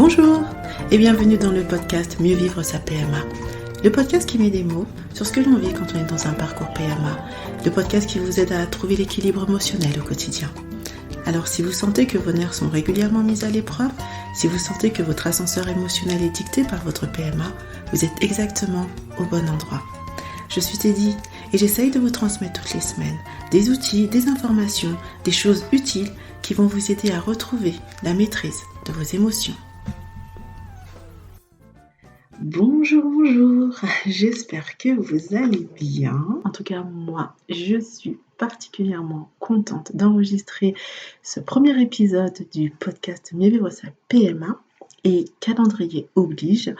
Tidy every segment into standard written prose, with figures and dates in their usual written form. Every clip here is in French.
Bonjour et bienvenue dans le podcast Mieux vivre sa PMA. Le podcast qui met des mots sur ce que l'on vit quand on est dans un parcours PMA. Le podcast qui vous aide à trouver l'équilibre émotionnel au quotidien. Alors si vous sentez que vos nerfs sont régulièrement mis à l'épreuve, si vous sentez que votre ascenseur émotionnel est dicté par votre PMA, vous êtes exactement au bon endroit. Je suis Teddy et j'essaye de vous transmettre toutes les semaines des outils, des informations, des choses utiles qui vont vous aider à retrouver la maîtrise de vos émotions. Bonjour, j'espère que vous allez bien. En tout cas, moi, je suis particulièrement contente d'enregistrer ce premier épisode du podcast Mieux vivre sa PMA et calendrier oblige.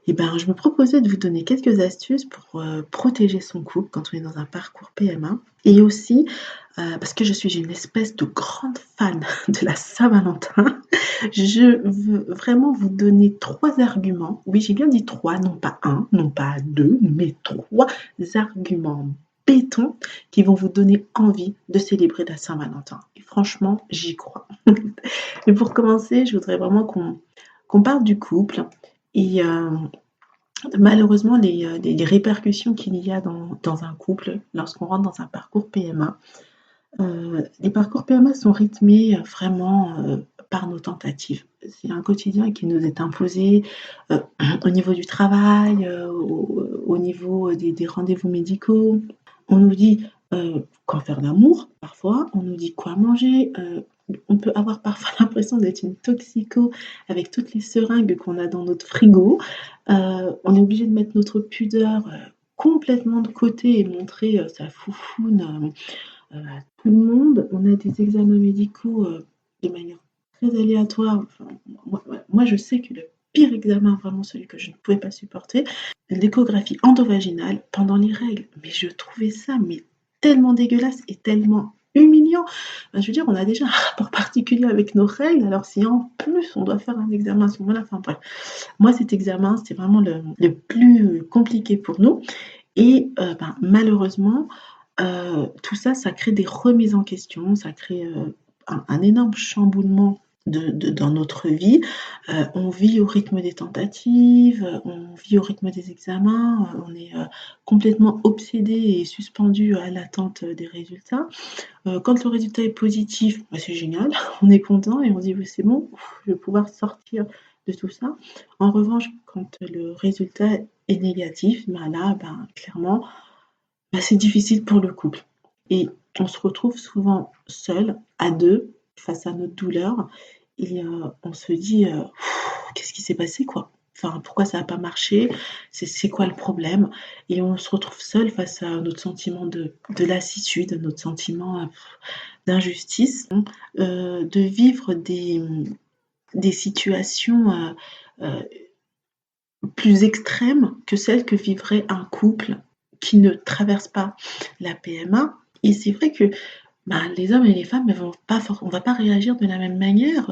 Je me proposais de vous donner quelques astuces pour protéger son couple quand on est dans un parcours PMA et aussi parce que je suis une espèce de grande fan de la Saint-Valentin, je veux vraiment vous donner 3 arguments. Oui, j'ai bien dit 3, non pas 1, non pas 2, mais 3 arguments béton qui vont vous donner envie de célébrer la Saint-Valentin. Et franchement, j'y crois. Mais pour commencer, je voudrais vraiment qu'on parle du couple et malheureusement les répercussions qu'il y a dans un couple lorsqu'on rentre dans un parcours PMA. Les parcours PMA sont rythmés vraiment par nos tentatives. C'est un quotidien qui nous est imposé au niveau du travail, au niveau des rendez-vous médicaux. On nous dit quand faire l'amour, parfois. On nous dit quoi manger. On peut avoir parfois l'impression d'être une toxico avec toutes les seringues qu'on a dans notre frigo. On est obligé de mettre notre pudeur complètement de côté et montrer sa foufoune à tout le monde. On a des examens médicaux de manière très aléatoire. Enfin, moi, je sais que le pire examen, vraiment celui que je ne pouvais pas supporter, l'échographie endovaginale pendant les règles. Mais je trouvais ça tellement dégueulasse et tellement humiliant. Je veux dire, on a déjà un rapport particulier avec nos règles, alors si en plus on doit faire un examen à ce moment-là, enfin bref. Moi, cet examen, c'était vraiment le plus compliqué pour nous. Et malheureusement, tout ça, ça crée des remises en question, ça crée un énorme chamboulement dans notre vie. On vit au rythme des tentatives, on vit au rythme des examens, on est complètement obsédé et suspendu à l'attente des résultats. Quand le résultat est positif, c'est génial, on est content et on se dit: «Oui, c'est bon, je vais pouvoir sortir de tout ça». En revanche, quand le résultat est négatif, là, clairement, c'est difficile pour le couple et on se retrouve souvent seul, à 2, face à notre douleur et on se dit: «Qu'est-ce qui s'est passé, quoi? Enfin, pourquoi ça n'a pas marché? C'est quoi le problème?» Et on se retrouve seul face à notre sentiment de lassitude, notre sentiment, d'injustice, de vivre des situations, heu, plus extrêmes que celles que vivrait un couple qui ne traverse pas la PMA. Et c'est vrai que, les hommes et les femmes, on va pas réagir de la même manière,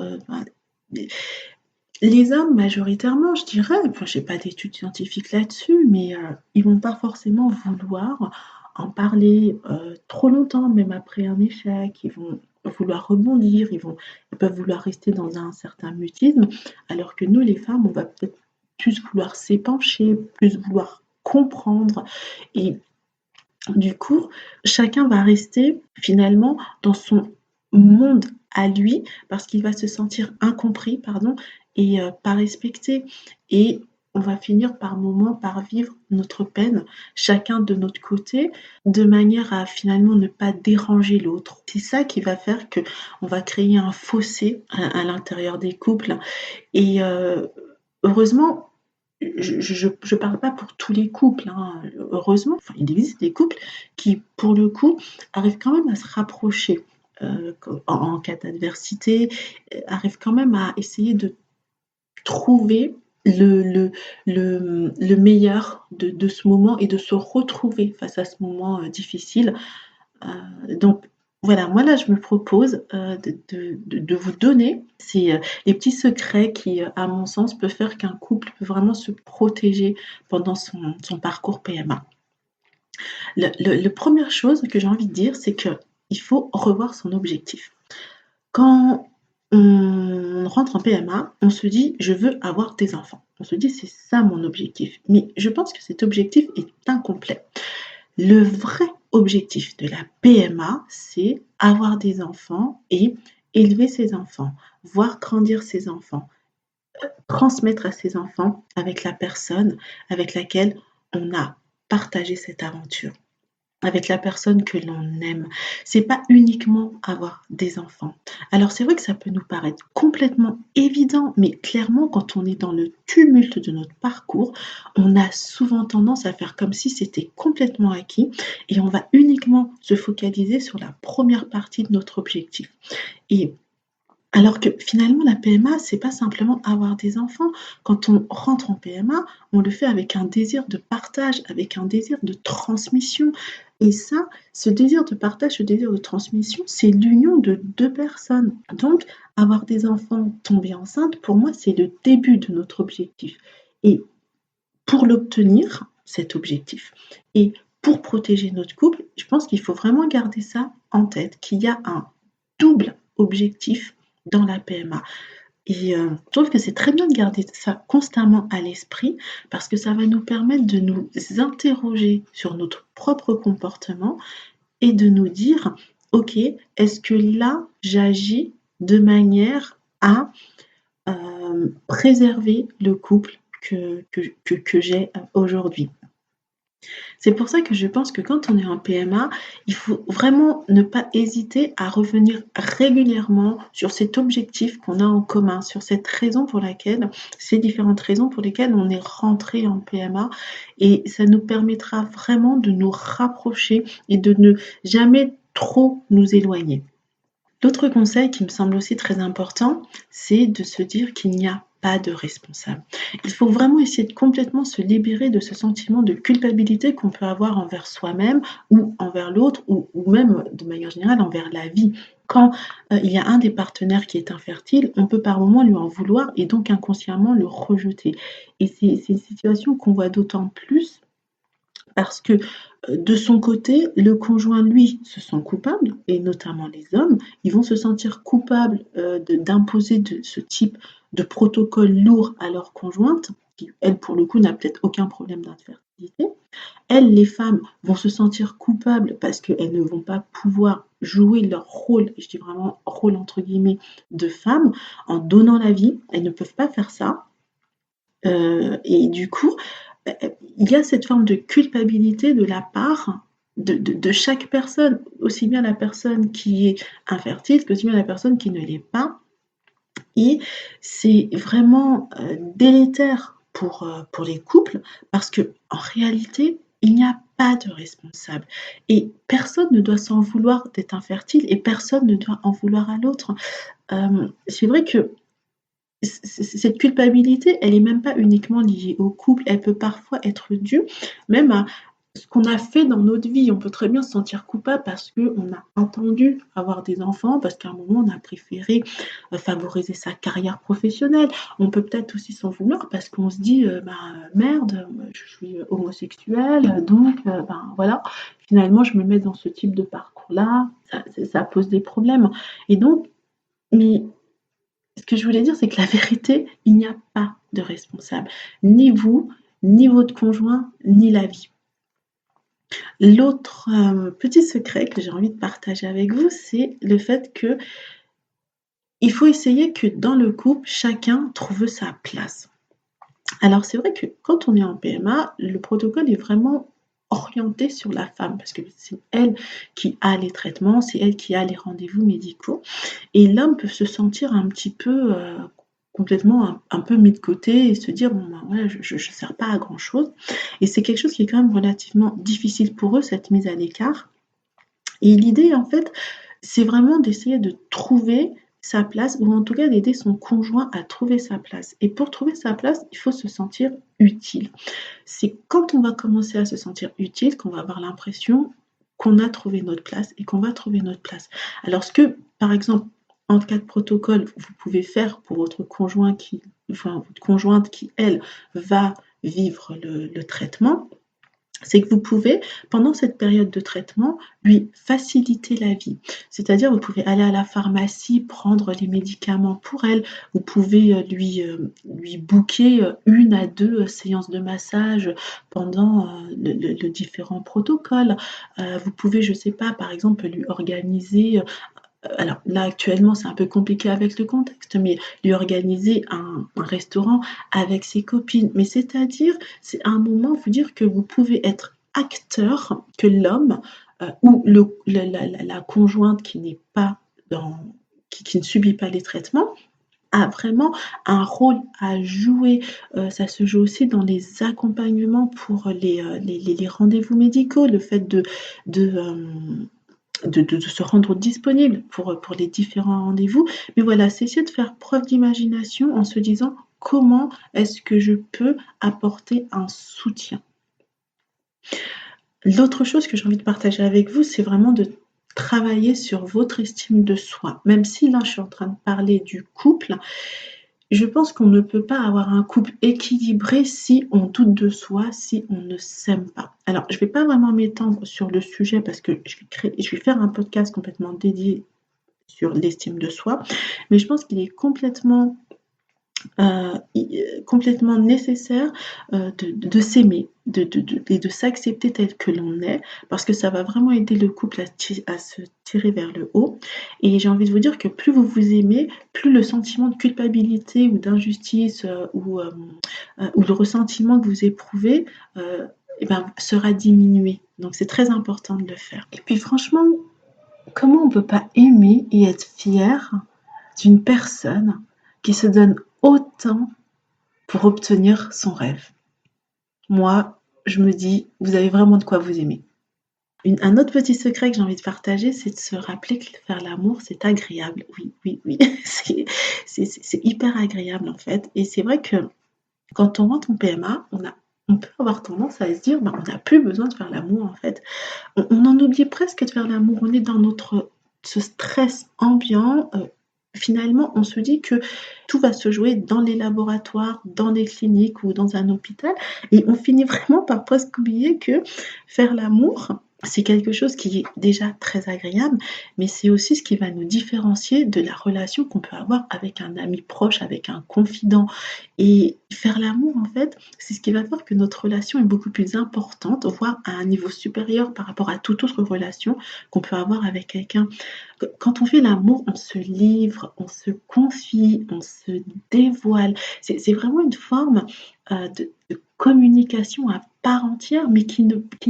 les hommes majoritairement, je dirais, enfin j'ai pas d'études scientifiques là-dessus, mais ils vont pas forcément vouloir en parler, trop longtemps, même après un échec. Ils vont vouloir rebondir, ils peuvent vouloir rester dans un certain mutisme, alors que nous les femmes, on va peut-être plus vouloir s'épancher, plus vouloir comprendre et du coup, chacun va rester finalement dans son monde à lui, parce qu'il va se sentir incompris, pardon, et pas respecté et on va finir par moments par vivre notre peine, chacun de notre côté, de manière à finalement ne pas déranger l'autre. C'est ça qui va faire qu'on va créer un fossé à l'intérieur des couples et heureusement je parle pas pour tous les couples, hein, heureusement, enfin, il existe des couples qui, pour le coup, arrivent quand même à se rapprocher, en cas d'adversité, arrivent quand même à essayer de trouver le meilleur de ce moment et de se retrouver face à ce moment, difficile. Donc voilà, moi là, je me propose, de vous donner les petits secrets qui, à mon sens, peuvent faire qu'un couple peut vraiment se protéger pendant son parcours PMA. Le première chose que j'ai envie de dire, c'est qu'il faut revoir son objectif. Quand on rentre en PMA, on se dit: «Je veux avoir des enfants». On se dit: «C'est ça mon objectif». Mais je pense que cet objectif est incomplet. Le vrai objectif de la PMA, c'est avoir des enfants et élever ses enfants, voir grandir ses enfants, transmettre à ses enfants avec la personne avec laquelle on a partagé cette aventure, avec la personne que l'on aime. C'est pas uniquement avoir des enfants. Alors c'est vrai que ça peut nous paraître complètement évident, mais clairement quand on est dans le tumulte de notre parcours, on a souvent tendance à faire comme si c'était complètement acquis et on va uniquement se focaliser sur la première partie de notre objectif. Et alors que finalement la PMA, c'est pas simplement avoir des enfants. Quand on rentre en PMA, on le fait avec un désir de partage, avec un désir de transmission et ça, ce désir de partage, ce désir de transmission, c'est l'union de 2 personnes. Donc avoir des enfants, tomber enceinte, pour moi, c'est le début de notre objectif et pour l'obtenir, cet objectif et pour protéger notre couple, je pense qu'il faut vraiment garder ça en tête, qu'il y a un double objectif dans la PMA. Et je trouve que c'est très bien de garder ça constamment à l'esprit parce que ça va nous permettre de nous interroger sur notre propre comportement et de nous dire: «OK, est-ce que là, j'agis de manière à, préserver le couple que j'ai, aujourd'hui?» C'est pour ça que je pense que quand on est en PMA, il faut vraiment ne pas hésiter à revenir régulièrement sur cet objectif qu'on a en commun, sur cette raison pour laquelle ces différentes raisons pour lesquelles on est rentré en PMA et ça nous permettra vraiment de nous rapprocher et de ne jamais trop nous éloigner. L'autre conseil qui me semble aussi très important, c'est de se dire qu'il n'y a pas de responsable. Il faut vraiment essayer de complètement se libérer de ce sentiment de culpabilité qu'on peut avoir envers soi-même ou envers l'autre ou même de manière générale envers la vie. Quand, il y a un des partenaires qui est infertile, on peut par moments lui en vouloir et donc inconsciemment le rejeter et c'est une situation qu'on voit d'autant plus parce que, de son côté, le conjoint, lui, se sent coupable et notamment les hommes, ils vont se sentir coupables, d'imposer de ce type de protocole lourd à leur conjointe, qui elle, pour le coup, n'a peut-être aucun problème d'infertilité. Elles, les femmes, vont se sentir coupables parce qu'elles ne vont pas pouvoir jouer leur rôle, je dis vraiment «rôle» entre guillemets, de femme en donnant la vie. Elles ne peuvent pas faire ça. Et du coup, il y a cette forme de culpabilité de la part de chaque personne, aussi bien la personne qui est infertile qu'aussi bien la personne qui ne l'est pas et c'est vraiment, délétère pour les couples parce qu'en réalité, il n'y a pas de responsable et personne ne doit s'en vouloir d'être infertile et personne ne doit en vouloir à l'autre. C'est vrai que cette culpabilité, elle est même pas uniquement liée au couple, elle peut parfois être due même à ce qu'on a fait dans notre vie. On peut très bien se sentir coupable parce qu'on a attendu avoir des enfants, parce qu'à un moment on a préféré, favoriser sa carrière professionnelle. On peut peut-être aussi s'en vouloir parce qu'on se dit, «Merde, je suis homosexuel, donc ben, voilà, finalement je me mets dans ce type de parcours-là». Ça pose des problèmes et donc mais ce que je voulais dire, c'est que la vérité, il n'y a pas de responsable. Ni vous, ni votre conjoint, ni la vie. L'autre, petit secret que j'ai envie de partager avec vous, c'est le fait qu'il faut essayer que dans le couple, chacun trouve sa place. Alors c'est vrai que quand on est en PMA, le protocole est vraiment orienté sur la femme parce que c'est elle qui a les traitements, c'est elle qui a les rendez-vous médicaux et l'homme peut se sentir un petit peu, complètement un peu mis de côté et se dire: «Bon, ben, ouais, je sers pas à grand chose» et c'est quelque chose qui est quand même relativement difficile pour eux, cette mise à l'écart et l'idée, en fait, c'est vraiment d'essayer de trouver sa place ou en tout cas d'aider son conjoint à trouver sa place et pour trouver sa place, il faut se sentir utile. C'est quand on va commencer à se sentir utile qu'on va avoir l'impression qu'on a trouvé notre place et qu'on va trouver notre place. Alors ce que, par exemple, en cas de protocole, vous pouvez faire pour votre conjoint qui enfin votre conjointe qui, elle, va vivre le traitement, c'est que vous pouvez, pendant cette période de traitement, lui faciliter la vie. C'est-à-dire, vous pouvez aller à la pharmacie, prendre les médicaments pour elle. Vous pouvez lui booker 1 à 2 séances de massage pendant le différent protocole. Vous pouvez, je ne sais pas, par exemple, lui organiser alors là, actuellement, c'est un peu compliqué avec le contexte, mais lui organiser un restaurant avec ses copines. Mais c'est-à-dire, c'est un moment, vous dire que vous pouvez être acteur, que l'homme ou la conjointe qui n'est pas qui ne subit pas les traitements, a vraiment un rôle à jouer. Ça se joue aussi dans les accompagnements pour les rendez-vous médicaux, le fait de, de se rendre disponible pour les différents rendez-vous. Mais voilà, c'est essayer de faire preuve d'imagination en se disant comment est-ce que je peux apporter un soutien. L'autre chose que j'ai envie de partager avec vous, c'est vraiment de travailler sur votre estime de soi. Même si là, je suis en train de parler du couple, je pense qu'on ne peut pas avoir un couple équilibré si on doute de soi, si on ne s'aime pas. Alors, je ne vais pas vraiment m'étendre sur le sujet parce que je vais faire un podcast complètement dédié sur l'estime de soi, mais je pense qu'il est complètement nécessaire de s'aimer et de s'accepter tel que l'on est, parce que ça va vraiment aider le couple à se tirer vers le haut. Et j'ai envie de vous dire que plus vous vous aimez, plus le sentiment de culpabilité ou d'injustice ou le ressentiment que vous éprouvez sera diminué. Donc c'est très important de le faire. Et puis franchement, comment on ne peut pas aimer et être fier d'une personne qui se donne autant pour obtenir son rêve? Moi, je me dis, vous avez vraiment de quoi vous aimer. Un autre petit secret que j'ai envie de partager, c'est de se rappeler que faire l'amour, c'est agréable. Oui, oui, oui, c'est hyper agréable en fait. Et c'est vrai que quand on rentre en PMA, on peut avoir tendance à se dire, on n'a plus besoin de faire l'amour en fait. On en oublie presque de faire l'amour. On est dans ce stress ambiant. Finalement, on se dit que tout va se jouer dans les laboratoires, dans les cliniques ou dans un hôpital. Et on finit vraiment par presque oublier que faire l'amour, c'est quelque chose qui est déjà très agréable, mais c'est aussi ce qui va nous différencier de la relation qu'on peut avoir avec un ami proche, avec un confident. Et faire l'amour, en fait, c'est ce qui va faire que notre relation est beaucoup plus importante, voire à un niveau supérieur par rapport à toute autre relation qu'on peut avoir avec quelqu'un. Quand on fait l'amour, on se livre, on se confie, on se dévoile. C'est vraiment une forme de communication à part entière, mais qui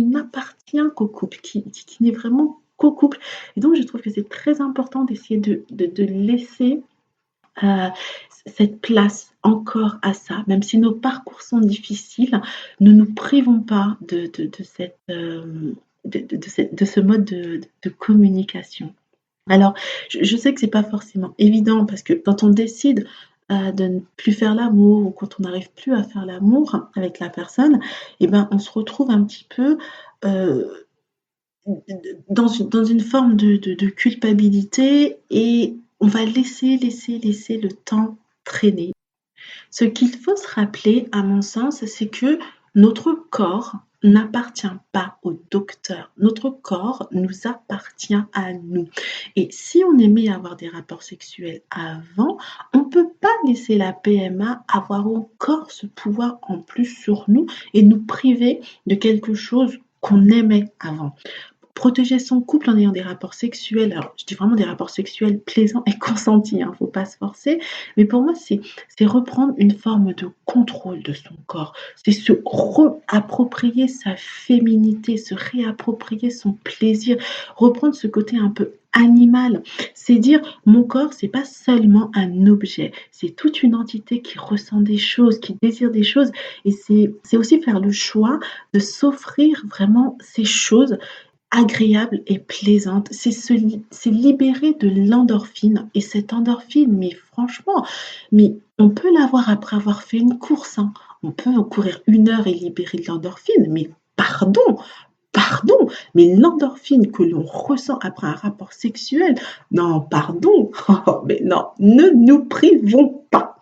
n'appartient qu'au couple, qui n'est vraiment qu'au couple. Et donc, je trouve que c'est très important d'essayer de laisser cette place encore à ça. Même si nos parcours sont difficiles, ne nous privons pas de ce mode de communication. Alors, je sais que c'est pas forcément évident parce que quand on décide de ne plus faire l'amour ou quand on n'arrive plus à faire l'amour avec la personne, on se retrouve un petit peu dans une forme de culpabilité et on va laisser le temps traîner. Ce qu'il faut se rappeler, à mon sens, c'est que notre corps n'appartient pas au docteur. Notre corps nous appartient à nous. Et si on aimait avoir des rapports sexuels avant, on ne peut pas laisser la PMA avoir encore ce pouvoir en plus sur nous et nous priver de quelque chose qu'on aimait avant. Protéger son couple en ayant des rapports sexuels, alors je dis vraiment des rapports sexuels plaisants et consentis, faut pas se forcer, mais pour moi c'est reprendre une forme de contrôle de son corps. C'est se réapproprier sa féminité, se réapproprier son plaisir, reprendre ce côté un peu animal. C'est dire mon corps, c'est pas seulement un objet, c'est toute une entité qui ressent des choses, qui désire des choses et c'est aussi faire le choix de s'offrir vraiment ces choses agréable et plaisante, c'est libérer de l'endorphine et cette endorphine, mais franchement, mais on peut l'avoir après avoir fait une course, hein. On peut courir 1 heure et libérer de l'endorphine, mais pardon, mais l'endorphine que l'on ressent après un rapport sexuel, non, pardon, mais non, ne nous privons pas.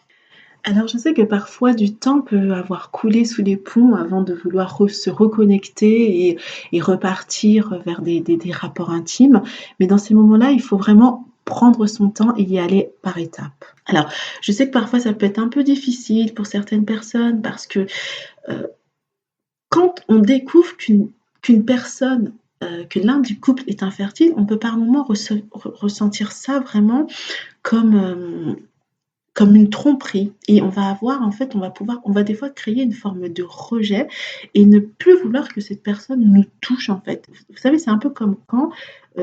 Alors je sais que parfois du temps peut avoir coulé sous les ponts avant de vouloir se reconnecter et repartir vers des rapports intimes. Mais dans ces moments-là, il faut vraiment prendre son temps et y aller par étapes. Alors, je sais que parfois ça peut être un peu difficile pour certaines personnes parce que euh, quand on découvre qu'une personne, que l'un du couple est infertile, on peut par moments ressentir ça vraiment comme, comme une tromperie et on va avoir en fait, on va des fois créer une forme de rejet et ne plus vouloir que cette personne nous touche en fait. Vous savez, c'est un peu comme quand,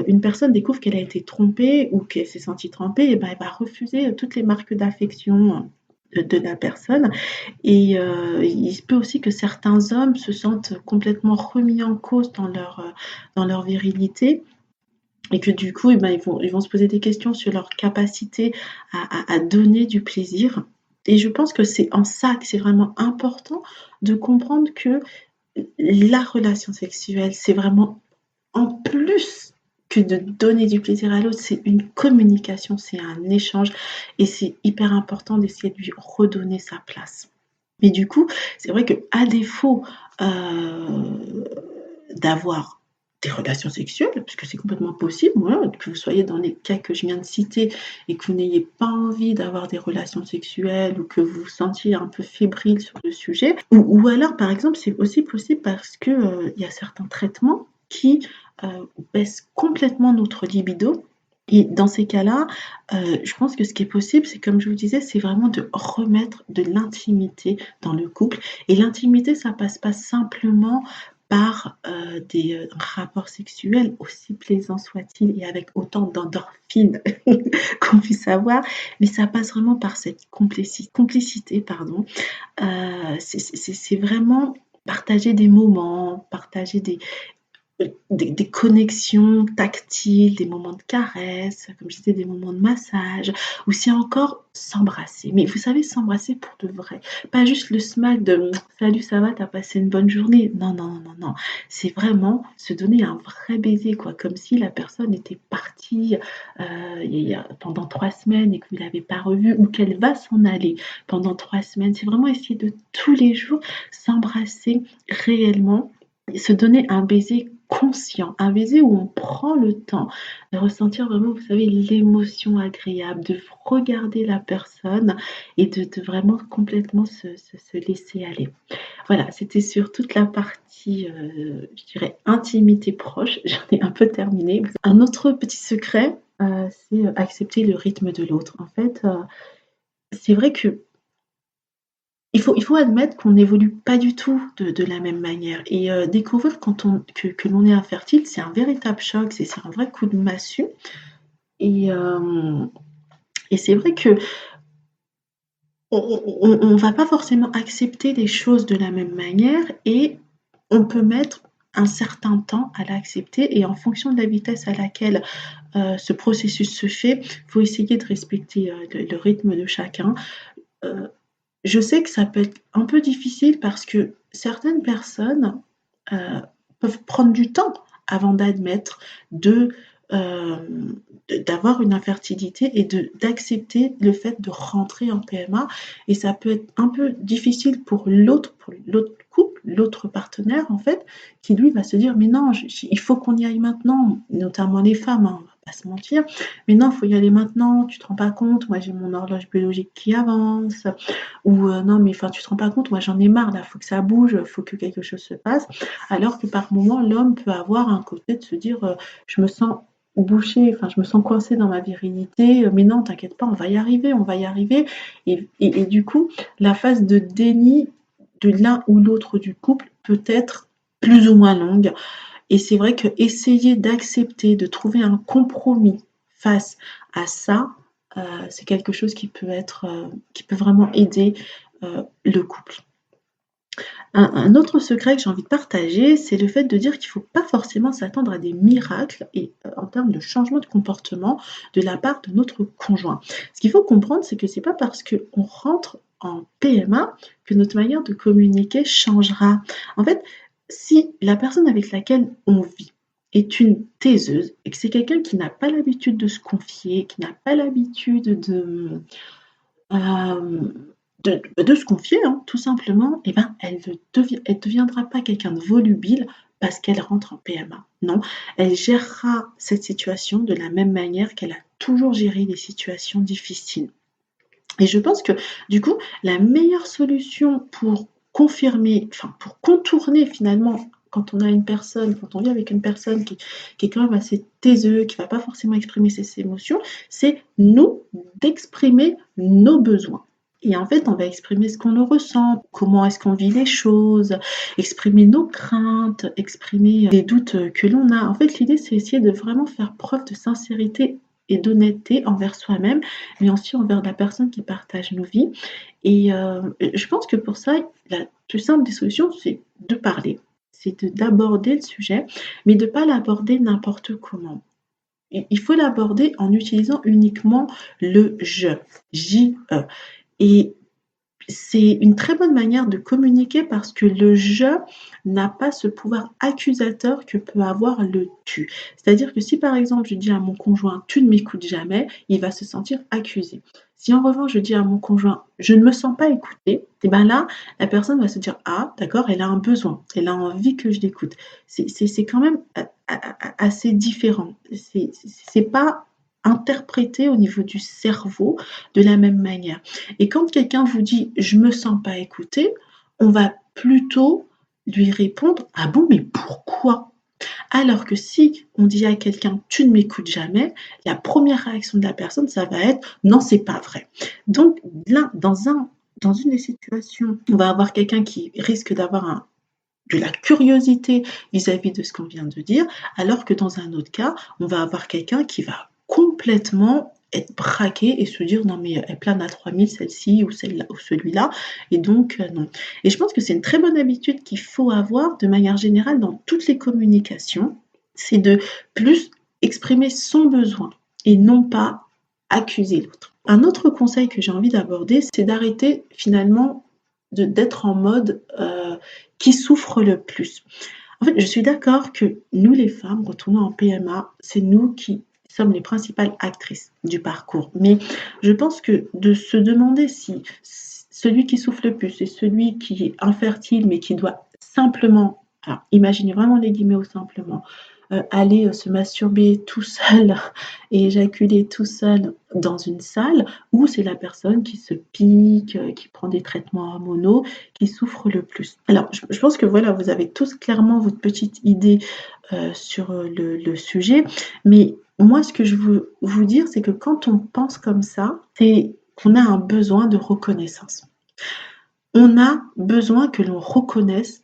une personne découvre qu'elle a été trompée ou qu'elle s'est sentie trompée et ben, elle va refuser, toutes les marques d'affection, de la personne et il se peut aussi que certains hommes se sentent complètement remis en cause dans leur virilité et que du coup, eh ben, ils vont se poser des questions sur leur capacité à donner du plaisir. Et je pense que c'est en ça que c'est vraiment important de comprendre que la relation sexuelle, c'est vraiment en plus que de donner du plaisir à l'autre, c'est une communication, c'est un échange et c'est hyper important d'essayer de lui redonner sa place. Mais du coup, c'est vrai qu'à défaut d'avoir des relations sexuelles, puisque c'est complètement possible, voilà, que vous soyez dans les cas que je viens de citer et que vous n'ayez pas envie d'avoir des relations sexuelles ou que vous vous sentiez un peu fébrile sur le sujet, ou alors par exemple c'est aussi possible parce que il y a certains traitements qui baissent complètement notre libido et dans ces cas-là, je pense que ce qui est possible, c'est comme je vous disais, c'est vraiment de remettre de l'intimité dans le couple et l'intimité, ça passe pas simplement par, des, rapports sexuels, aussi plaisants soient-ils et avec autant d'endorphines qu'on puisse avoir, mais ça passe vraiment par cette complicité, pardon. C'est vraiment partager des moments, partager des connexions tactiles, des moments de caresse, comme je disais, des moments de massage, ou c'est encore s'embrasser. Mais vous savez, s'embrasser pour de vrai. Pas juste le smack de salut, ça va, t'as passé une bonne journée. Non, non, non, non, non. C'est vraiment se donner un vrai baiser, quoi. Comme si la personne était partie pendant 3 semaines et que vous ne l'avez pas revue, ou qu'elle va s'en aller pendant 3 semaines. C'est vraiment essayer de tous les jours s'embrasser réellement se donner un baiser conscient, un baiser où on prend le temps de ressentir vraiment, vous savez, l'émotion agréable, de regarder la personne et de vraiment complètement se laisser aller. Voilà, c'était sur toute la partie, je dirais intimité proche, j'en ai un peu terminé. Un autre petit secret, c'est, accepter le rythme de l'autre. En fait, c'est vrai que il faut admettre qu'on n'évolue pas du tout de la même manière et découvrir que l'on est infertile, c'est un véritable choc, c'est un vrai coup de massue et hem et c'est vrai qu'on va pas forcément accepter les choses de la même manière et on peut mettre un certain temps à l'accepter et en fonction de la vitesse à laquelle, ce processus se fait, il faut essayer de respecter, le rythme de chacun. Heu Je sais que ça peut être un peu difficile parce que certaines personnes, heu, peuvent prendre du temps avant d'admettre de, d'avoir une infertilité et d'accepter le fait de rentrer en PMA et ça peut être un peu difficile pour l'autre couple, l'autre partenaire en fait, qui lui va se dire: «Mais non, j il faut qu'on y aille maintenant», notamment les femmes, hein, on va pas se mentir. «Mais non, il faut y aller maintenant, tu te rends pas compte, moi j'ai mon horloge biologique qui avance». Ou non mais enfin tu te rends pas compte, moi j'en ai marre là, faut que ça bouge, faut que quelque chose se passe. Alors que par moment, l'homme peut avoir un côté de se dire, je me sens bouché, enfin je me sens coincé dans ma virilité, mais non t'inquiète pas, on va y arriver et du coup, la phase de déni de l'un ou l'autre du couple peut être plus ou moins longue et c'est vrai qu'essayer d'accepter, de trouver un compromis face à ça, c'est quelque chose qui peut vraiment aider, le couple. Un autre secret que j'ai envie de partager, c'est le fait de dire qu'il ne faut pas forcément s'attendre à des miracles et en termes de changement de comportement de la part de notre conjoint. Ce qu'il faut comprendre, c'est que c'est pas parce qu'on rentre en PMA que notre manière de communiquer changera. En fait, si la personne avec laquelle on vit est une taiseuse et que c'est quelqu'un qui n'a pas l'habitude de se confier, qui n'a pas l'habitude de, hem de se confier, hein, tout simplement, eh ben, elle deviendra pas quelqu'un de volubile parce qu'elle rentre en PMA. Non, elle gérera cette situation de la même manière qu'elle a toujours géré les situations difficiles. Et je pense que du coup, la meilleure solution pour confirmer, enfin pour contourner finalement quand on vit avec une personne qui est quand même assez taiseux, qui va pas forcément exprimer ses émotions, c'est nous d'exprimer nos besoins. Et en fait, on va exprimer ce qu'on ressent, comment est-ce qu'on vit les choses, exprimer nos craintes, exprimer les doutes que l'on a. En fait, l'idée, c'est essayer de vraiment faire preuve de sincérité et d'honnêteté envers soi-même, mais aussi envers la personne qui partage nos vies. Et je pense que pour ça, la plus simple des solutions, c'est de parler, d'aborder le sujet, mais de ne pas l'aborder n'importe comment. Il faut l'aborder en utilisant uniquement le je, J-E. Et c'est une très bonne manière de communiquer parce que le je n'a pas ce pouvoir accusateur que peut avoir le tu. C'est-à-dire que si par exemple je dis à mon conjoint tu ne m'écoutes jamais, il va se sentir accusé. Si en revanche je dis à mon conjoint je ne me sens pas écoutée, et ben là la personne va se dire ah d'accord, elle a un besoin, elle a envie que je l'écoute. C'est quand même assez différent. C'est pas interprété au niveau du cerveau de la même manière. Et quand quelqu'un vous dit je me sens pas écouté, on va plutôt lui répondre ah bon mais pourquoi? Alors que si on dit à quelqu'un tu ne m'écoutes jamais, la première réaction de la personne ça va être non c'est pas vrai. Donc là dans une des situations, on va avoir quelqu'un qui risque d'avoir de la curiosité vis-à-vis de ce qu'on vient de dire, alors que dans un autre cas, on va avoir quelqu'un qui va complètement être braqué et se dire non mais elle plane à 3000 celle-ci ou celle-là ou celui-là et donc non. Et je pense que c'est une très bonne habitude qu'il faut avoir de manière générale dans toutes les communications, c'est de plus exprimer son besoin et non pas accuser l'autre. Un autre conseil que j'ai envie d'aborder, c'est d'arrêter finalement d'être en mode qui souffre le plus. En fait, je suis d'accord que nous les femmes, retournant en PMA, c'est nous qui sommes les principales actrices du parcours. Mais je pense que de se demander si celui qui souffre le plus, c'est celui qui est infertile mais qui doit simplement, alors imaginez vraiment les guillemets au simplement, aller se masturber tout seul et éjaculer tout seul dans une salle, ou c'est la personne qui se pique, qui prend des traitements hormonaux, qui souffre le plus. Alors, je pense que voilà, vous avez tous clairement votre petite idée sur le sujet, mais moi, ce que je veux vous dire, c'est que quand on pense comme ça, c'est qu'on a un besoin de reconnaissance. On a besoin que l'on reconnaisse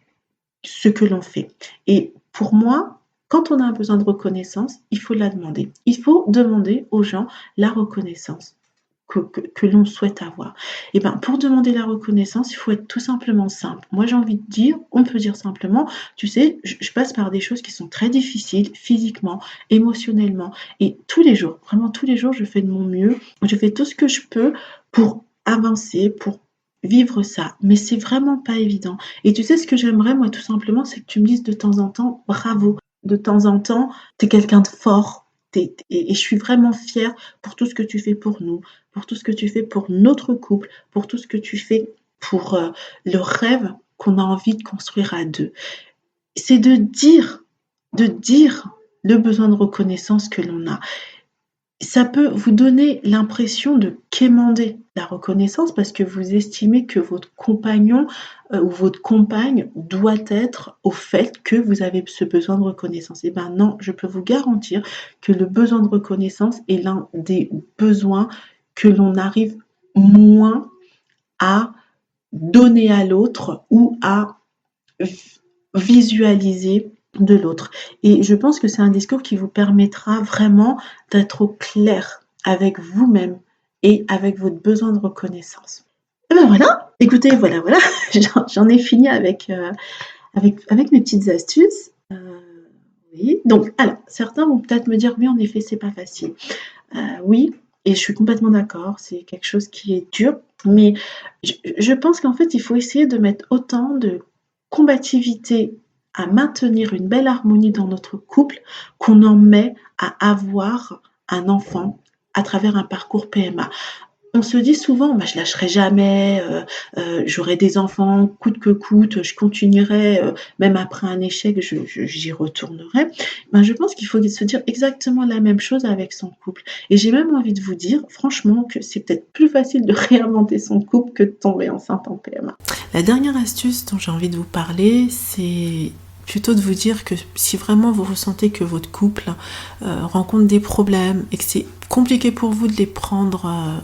ce que l'on fait. Et pour moi, quand on a un besoin de reconnaissance, il faut la demander. Il faut demander aux gens la reconnaissance que l'on souhaite avoir. Et ben, pour demander la reconnaissance, il faut être tout simplement simple. Moi, j'ai envie de dire, on peut dire simplement, tu sais, je passe par des choses qui sont très difficiles physiquement, émotionnellement, et tous les jours, vraiment tous les jours, je fais de mon mieux. Je fais tout ce que je peux pour avancer, pour vivre ça, mais c'est vraiment pas évident. Et tu sais ce que j'aimerais moi tout simplement, c'est que tu me dises de temps en temps bravo. De temps en temps, tu es quelqu'un de fort. Et je suis vraiment fière pour tout ce que tu fais pour nous, pour tout ce que tu fais pour notre couple, pour tout ce que tu fais pour le rêve qu'on a envie de construire à deux. C'est de dire le besoin de reconnaissance que l'on a. Ça peut vous donner l'impression de quémander la reconnaissance parce que vous estimez que votre compagnon ou votre compagne doit être au fait que vous avez ce besoin de reconnaissance. Eh ben non, je peux vous garantir que le besoin de reconnaissance est l'un des besoins que l'on arrive moins à donner à l'autre ou à visualiser de l'autre. Et je pense que c'est un discours qui vous permettra vraiment d'être au clair avec vous-même et avec votre besoin de reconnaissance. Et ben voilà, écoutez, voilà, j'en ai fini avec mes petites astuces. Oui, donc, alors, certains vont peut-être me dire, oui, en effet, c'est pas facile. Oui, et je suis complètement d'accord, c'est quelque chose qui est dur, mais je pense qu'en fait, il faut essayer de mettre autant de combativité à maintenir une belle harmonie dans notre couple qu'on en met à avoir un enfant à travers un parcours PMA. on se dit souvent: «Bah, je lâcherai jamais, j'aurai des enfants coûte que coûte, je continuerai, même après un échec, j'y retournerai». Ben, je pense qu'il faut se dire exactement la même chose avec son couple et j'ai même envie de vous dire, franchement, que c'est peut-être plus facile de réinventer son couple que de tomber enceinte en PMA. La dernière astuce dont j'ai envie de vous parler, c'est plutôt de vous dire que si vraiment vous ressentez que votre couple rencontre des problèmes et que c'est compliqué pour vous de les prendre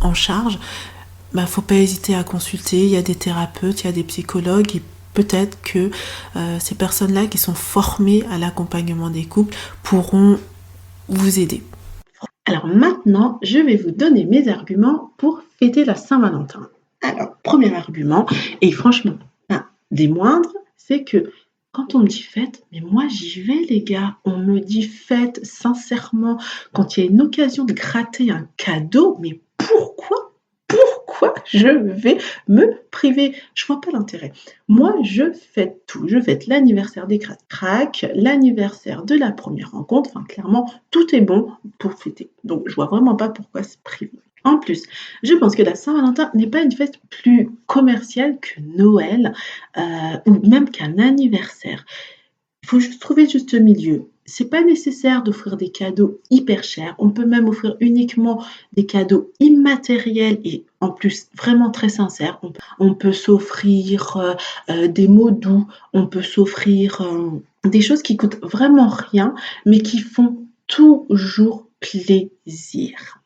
en charge, bah, faut pas hésiter à consulter. Il y a des thérapeutes, il y a des psychologues et peut-être que ces personnes-là qui sont formées à l'accompagnement des couples pourront vous aider. Alors maintenant, je vais vous donner mes arguments pour fêter la Saint-Valentin. Alors, premier argument, et franchement, un des moindres, c'est que quand on me dit fête, mais moi j'y vais les gars, on me dit fête sincèrement, quand il y a une occasion de gratter un cadeau, mais pourquoi je vais me priver? Je vois pas l'intérêt. Moi, je fête tout. Je fête l'anniversaire des crac-crac, l'anniversaire de la première rencontre. Enfin, clairement, tout est bon pour fêter. Donc, je vois vraiment pas pourquoi se priver. En plus, je pense que la Saint-Valentin n'est pas une fête plus commerciale que Noël ou même qu'un anniversaire. Il faut juste trouver le juste milieu. C'est pas nécessaire d'offrir des cadeaux hyper chers. On peut même offrir uniquement des cadeaux immatériels et en plus vraiment très sincères. On peut s'offrir des mots doux, on peut s'offrir des choses qui coûtent vraiment rien, mais qui font toujours plaisir.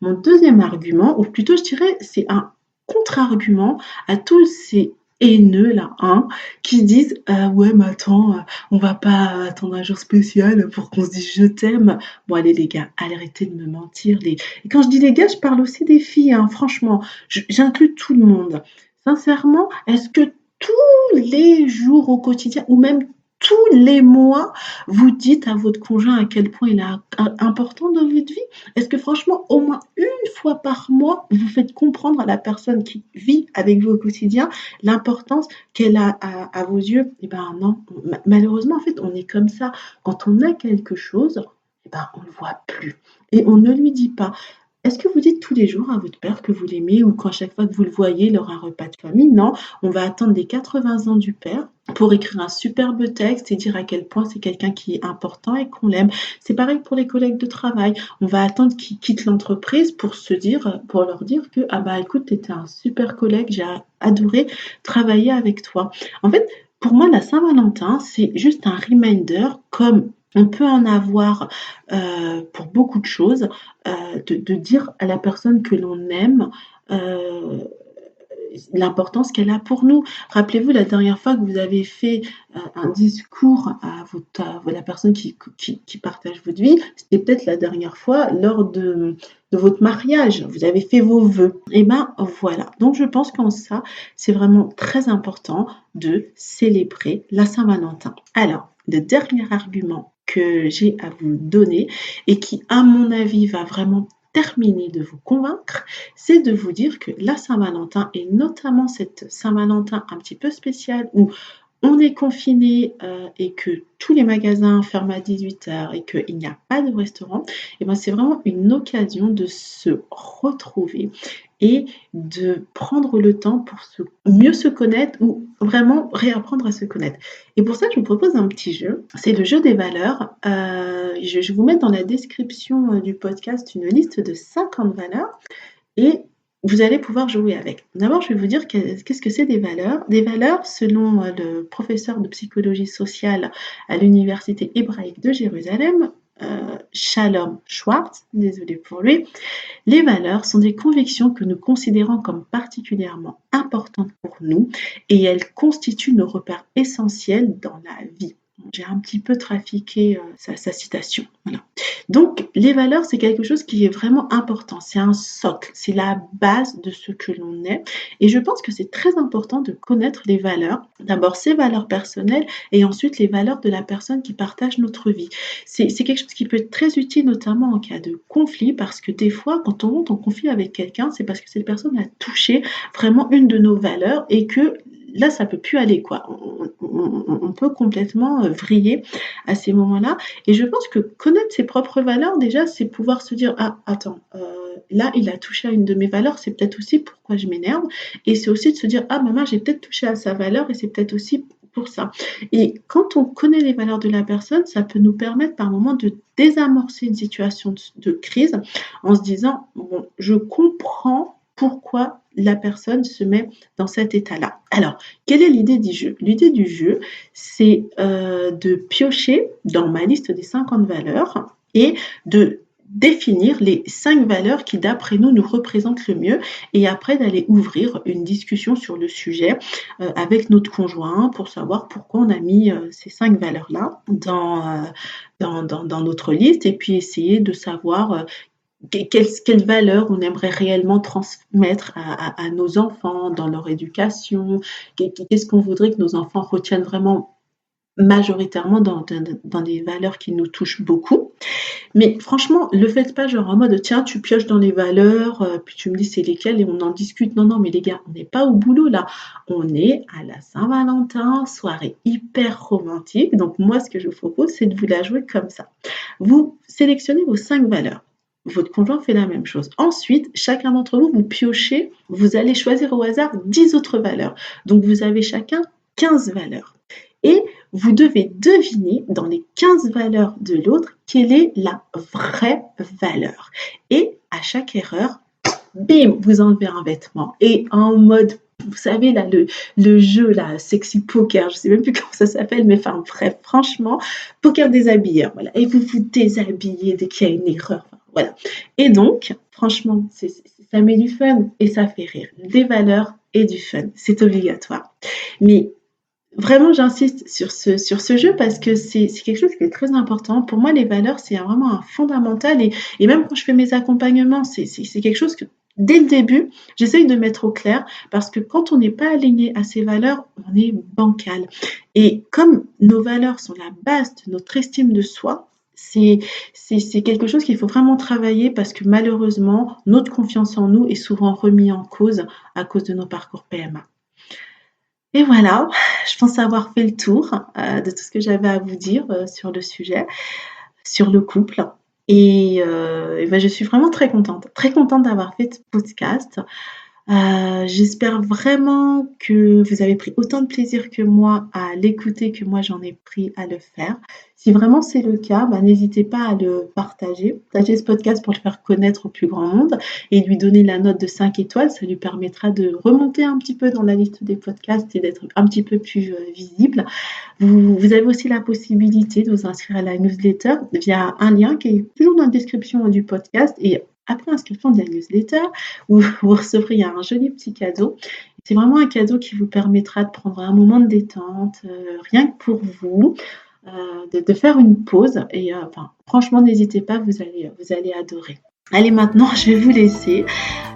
Mon deuxième argument, ou plutôt je dirais c'est un contre-argument à tous ces haineux là, hein, qui disent ouais mais attends, on va pas attendre un jour spécial pour qu'on se dise je t'aime. Bon allez les gars, arrêtez de me mentir. Et quand je dis les gars, je parle aussi des filles, hein, franchement, j'inclus tout le monde. Sincèrement, est-ce que tous les jours au quotidien, ou même tous les mois, vous dites à votre conjoint à quel point il est important dans votre vie? Est-ce que franchement, au moins une fois par mois, vous faites comprendre à la personne qui vit avec vous au quotidien l'importance qu'elle a à vos yeux? Eh ben non, malheureusement, en fait, on est comme ça. Quand on a quelque chose, eh ben, on ne le voit plus. Et on ne lui dit pas. Est-ce que vous dites tous les jours à votre père que vous l'aimez ou quand chaque fois que vous le voyez lors d'un repas de famille? Non, on va attendre les 80 ans du père pour écrire un superbe texte et dire à quel point c'est quelqu'un qui est important et qu'on l'aime. C'est pareil pour les collègues de travail. On va attendre qu'ils quittent l'entreprise pour pour leur dire que ah bah écoute, t'étais un super collègue, j'ai adoré travailler avec toi. En fait, pour moi, la Saint-Valentin, c'est juste un reminder comme on peut en avoir pour beaucoup de choses, de dire à la personne que l'on aime l'importance qu'elle a pour nous. Rappelez-vous la dernière fois que vous avez fait un discours à la personne qui partage votre vie, c'était peut-être la dernière fois lors de votre mariage, vous avez fait vos vœux. Et ben voilà, donc je pense qu'en ça, c'est vraiment très important de célébrer la Saint-Valentin. Alors, le dernier argument que j'ai à vous donner et qui, à mon avis, va vraiment terminer de vous convaincre, c'est de vous dire que la Saint-Valentin et notamment cette Saint-Valentin un petit peu spéciale où on est confiné et que tous les magasins ferment à 18h et qu'il n'y a pas de restaurant, et ben c'est vraiment une occasion de se retrouver et de prendre le temps pour mieux se connaître ou vraiment réapprendre à se connaître. Et pour ça, je vous propose un petit jeu. C'est le jeu des valeurs. Je vais vous mettre dans la description du podcast une liste de 50 valeurs et vous allez pouvoir jouer avec. D'abord, je vais vous dire qu'est-ce que c'est des valeurs. Des valeurs, selon le professeur de psychologie sociale à l'Université hébraïque de Jérusalem, Shalom Schwartz, désolé pour lui, les valeurs sont des convictions que nous considérons comme particulièrement importantes pour nous et elles constituent nos repères essentiels dans la vie. J'ai un petit peu trafiqué sa citation. Voilà. Donc, les valeurs, c'est quelque chose qui est vraiment important. C'est un socle, c'est la base de ce que l'on est. Et je pense que c'est très important de connaître les valeurs. D'abord, ses valeurs personnelles et ensuite les valeurs de la personne qui partage notre vie. C'est quelque chose qui peut être très utile, notamment en cas de conflit, parce que des fois, quand on monte en conflit avec quelqu'un, c'est parce que cette personne a touché vraiment une de nos valeurs et que là, ça peut plus aller, quoi. On peut complètement vriller à ces moments-là. Et je pense que connaître ses propres valeurs, déjà, c'est pouvoir se dire, ah, attends, là, il a touché à une de mes valeurs, c'est peut-être aussi pourquoi je m'énerve. Et c'est aussi de se dire, ah maman, j'ai peut-être touché à sa valeur et c'est peut-être aussi pour ça. Et quand on connaît les valeurs de la personne, ça peut nous permettre par moment de désamorcer une situation de crise en se disant, bon, je comprends pourquoi la personne se met dans cet état-là. Alors, quelle est l'idée du jeu? L'idée du jeu, c'est de piocher dans ma liste des 50 valeurs et de définir les 5 valeurs qui, d'après nous, nous représentent le mieux et après d'aller ouvrir une discussion sur le sujet avec notre conjoint pour savoir pourquoi on a mis ces 5 valeurs-là dans notre liste et puis essayer de savoir quelles valeurs on aimerait réellement transmettre à nos enfants dans leur éducation, qu'est-ce qu'on voudrait que nos enfants retiennent vraiment majoritairement dans des valeurs qui nous touchent beaucoup. Mais franchement, le faites pas genre en mode tiens, tu pioches dans les valeurs, puis tu me dis c'est lesquelles et on en discute. Non, mais les gars, on n'est pas au boulot là. On est à la Saint-Valentin, soirée hyper romantique. Donc moi, ce que je vous propose, c'est de vous la jouer comme ça. Vous sélectionnez vos 5 valeurs. Votre conjoint fait la même chose. Ensuite, chacun d'entre vous, vous piochez, vous allez choisir au hasard 10 autres valeurs. Donc vous avez chacun 15 valeurs. Et vous devez deviner dans les 15 valeurs de l'autre quelle est la vraie valeur. Et à chaque erreur, bim, vous enlevez un vêtement. Et en mode, vous savez, là, le jeu, là, sexy poker, je ne sais même plus comment ça s'appelle, mais enfin, bref, franchement, poker déshabilleur, voilà. Et vous vous déshabillez dès qu'il y a une erreur, voilà. Et donc, franchement, ça met du fun et ça fait rire. Des valeurs et du fun, c'est obligatoire. Mais vraiment, j'insiste sur ce jeu parce que c'est quelque chose qui est très important. Pour moi, les valeurs, c'est vraiment un fondamental et même quand je fais mes accompagnements, c'est quelque chose que dès le début, j'essaye de mettre au clair parce que quand on n'est pas aligné à ces valeurs, on est bancal. Et comme nos valeurs sont la base de notre estime de soi, c'est quelque chose qu'il faut vraiment travailler parce que malheureusement, notre confiance en nous est souvent remise en cause à cause de nos parcours PMA. Et voilà, je pense avoir fait le tour de tout ce que j'avais à vous dire sur le sujet, sur le couple. Et je suis vraiment très contente d'avoir fait ce podcast. J'espère vraiment que vous avez pris autant de plaisir que moi à l'écouter que moi j'en ai pris à le faire. Si vraiment c'est le cas, n'hésitez pas à le partager. Partagez ce podcast pour le faire connaître au plus grand monde et lui donner la note de 5 étoiles. Ça lui permettra de remonter un petit peu dans la liste des podcasts et d'être un petit peu plus visible. Vous avez aussi la possibilité de vous inscrire à la newsletter via un lien qui est toujours dans la description du podcast et après inscription de la newsletter, où vous recevrez un joli petit cadeau. C'est vraiment un cadeau qui vous permettra de prendre un moment de détente, rien que pour vous, de faire une pause. Et franchement, n'hésitez pas, vous allez adorer. Allez, maintenant, je vais vous laisser.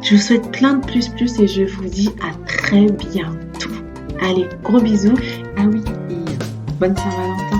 Je vous souhaite plein de plus et je vous dis à très bientôt. Allez, gros bisous. Ah oui, et bonne Saint-Valentin.